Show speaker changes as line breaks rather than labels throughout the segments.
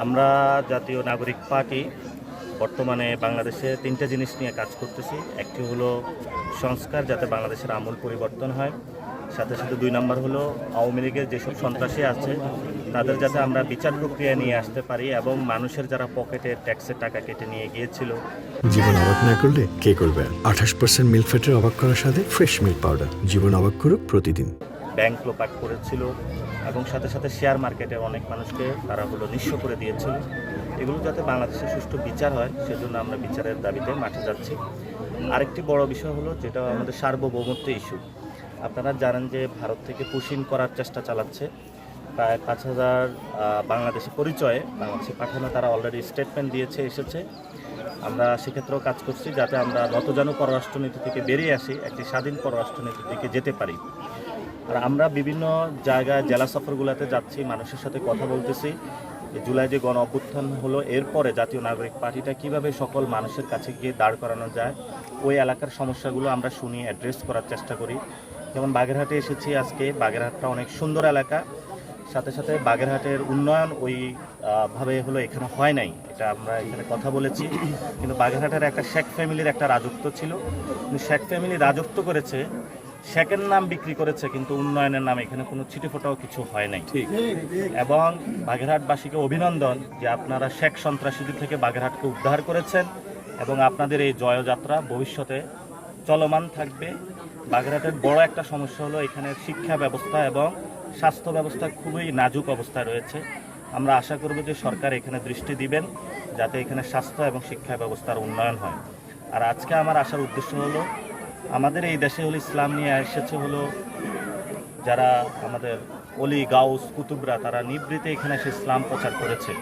আমরা জাতীয় নাগরিক পার্টি বর্তমানে বাংলাদেশে তিনটা জিনিস নিয়ে কাজ করতেছি। একটি হলো সংস্কার, যাতে বাংলাদেশের আমূল পরিবর্তন হয়। সাথে সাথে 2 নম্বর হলো আওয়ামী লীগের যেসব সন্ত্রাসী আছে তাদের যাতে আমরা বিচার প্রক্রিয়া নিয়ে আসতে পারি, এবং মানুষের যারা পকেটে ট্যাক্সের টাকা কেটে নিয়ে গিয়েছিল।
জীবন অবাক না করলে কে করবে? 28% মিল্ক ফ্যাটের অবাক করার সাথে ফ্রেশ মিল্ক পাউডার। জীবন অবাক করুক প্রতিদিন।
ব্যাংক লোপাট করেছিল এবং সাথে সাথে শেয়ার মার্কেটে অনেক মানুষকে তারা নিঃস্ব করে দিয়েছিল। এগুলো যাতে বাংলাদেশে সুষ্ঠু বিচার হয়, সেজন্য আমরা বিচারের দাবিতে মাঠে যাচ্ছি। আরেকটি বড় বিষয় হলো, যেটা আমাদের সার্বভৌমত্ব ইস্যু। আপনারা জানেন যে ভারত থেকে পুশিং করার চেষ্টা চালাচ্ছে। প্রায় 5,000 বাংলাদেশি পরিচয়ে বাংলাদেশে পাঠানো তারা অলরেডি স্টেটমেন্ট দিয়েছে, এসেছে। আমরা সেক্ষেত্রেও কাজ করছি যাতে আমরা নতজানু পররাষ্ট্রনীতি থেকে বেরিয়ে আসি, একটি স্বাধীন পররাষ্ট্রনীতির দিকে যেতে পারি। আর আমরা বিভিন্ন জায়গায় জেলা সফরগুলোতে যাচ্ছি, মানুষের সাথে কথা বলতেছি। জুলাই যে গণ অভ্যুত্থান হলো, এরপরে জাতীয় নাগরিক পার্টিটা কিভাবে সকল মানুষের কাছে গিয়ে দাঁড় করানো যায়, ওই এলাকার সমস্যাগুলো আমরা শুনি, অ্যাড্রেস করার চেষ্টা করি। যেমন বাগেরহাটে এসেছি আজকে। বাগেরহাটটা অনেক সুন্দর এলাকা, সাথে সাথে বাগেরহাটের উন্নয়ন ভাবে এখানে হয় নাই, এটা আমরা এখানে কথা বলেছি। কিন্তু বাগেরহাটের একটা শেখ ফ্যামিলির একটা রাজত্ব ছিল, কিন্তু শেখ ফ্যামিলি রাজত্ব করেছে, শেখের নাম বিক্রি করেছে, কিন্তু উন্নয়নের নাম এখানে কোনো ছিটেফোঁটাও কিছু হয় নাই। ঠিক। এবং বাগেরহাটবাসীকে অভিনন্দন যে আপনারা শেখ সন্ত্রাসীদের থেকে বাগেরহাটকে উদ্ধার করেছেন, এবং আপনাদের এই জয়যাত্রা ভবিষ্যতে চলমান থাকবে। বাগেরহাটের বড় একটা সমস্যা হলো এখানে শিক্ষা ব্যবস্থা এবং স্বাস্থ্য ব্যবস্থা খুবই নাজুক অবস্থায় রয়েছে। আমরা আশা করব যে সরকার এখানে দৃষ্টি দিবেন, যাতে এখানে স্বাস্থ্য এবং শিক্ষা ব্যবস্থার উন্নয়ন হয়। আর আজকে আমার আসার উদ্দেশ্য হলো, আমাদের এই দেশে ইসলাম নিয়ে এসেছে যারা আমাদের অলি গাউস কুতুবরা, তারা নিবৃতে এখানে এসে ইসলাম প্রচার করেছে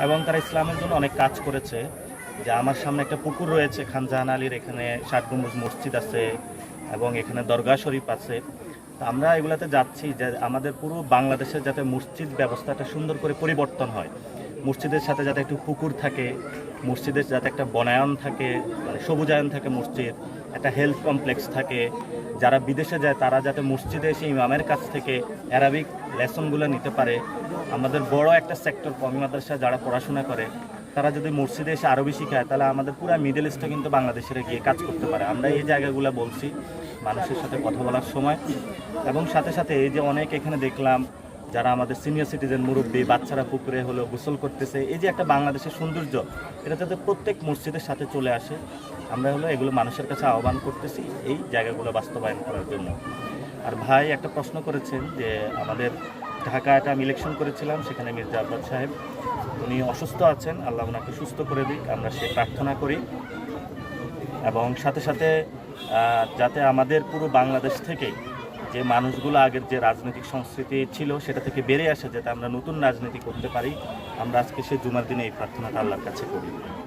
এবং তারা ইসলামের জন্য অনেক কাজ করেছে। যে আমার সামনে একটা পুকুর রয়েছে খানজাহান আলীর, এখানে 7 গম্বুজ মসজিদ আছে এবং এখানে দরগা শরীফ আছে। তো আমরা এগুলাতে যাচ্ছি যে আমাদের পুরো বাংলাদেশের যাতে মসজিদ ব্যবস্থাটা সুন্দর করে পরিবর্তন হয়, মসজিদের সাথে যাতে একটু পুকুর থাকে, মসজিদের যাতে একটা বনায়ন থাকে, মানে সবুজায়ন থাকে, মসজিদ একটা হেলথ কমপ্লেক্স থাকে। যারা বিদেশে যায় তারা যাতে মসজিদে এসে ইমামের কাছ থেকে অ্যারাবিক লেসনগুলো নিতে পারে। আমাদের বড় একটা সেক্টর কওমি মাদ্রাসায় যারা পড়াশোনা করে, তারা যদি মসজিদে এসে আরবি শিখায়, তাহলে আমাদের পুরো মিডল ইস্টে কিন্তু বাংলাদেশে গিয়ে কাজ করতে পারে। আমরা এই জায়গাগুলো বলছি মানুষের সাথে কথা বলার সময়। এবং সাথে সাথে এই যে অনেক এখানে দেখলাম যারা আমাদের সিনিয়র সিটিজেন, মুরব্বী, বাচ্চারা পুকুরে গোসল করতেছে, এই যে একটা বাংলাদেশের সৌন্দর্য, এটা যাতে প্রত্যেক মসজিদের সাথে চলে আসে, আমরা এগুলো মানুষের কাছে আহ্বান করতেছি এই জায়গাগুলো বাস্তবায়ন করার জন্য। আর ভাই একটা প্রশ্ন করেছেন যে আমাদের ঢাকাটা আমি ইলেকশন করেছিলাম, সেখানে মির্জা আব্বাস সাহেব উনি অসুস্থ আছেন, আল্লাহ ওনাকে সুস্থ করে দিক, আমরা সে প্রার্থনা করি। এবং সাথে সাথে যাতে আমাদের পুরো বাংলাদেশ থেকে যে মানুষগুলো আগের যে রাজনৈতিক সংস্কৃতি ছিল সেটা থেকে বেরিয়ে আসে, যাতে আমরা নতুন রাজনীতি করতে পারি। আমরা আজকে সে জুমার দিনে এই প্রার্থনাটা আল্লাহর কাছে করি।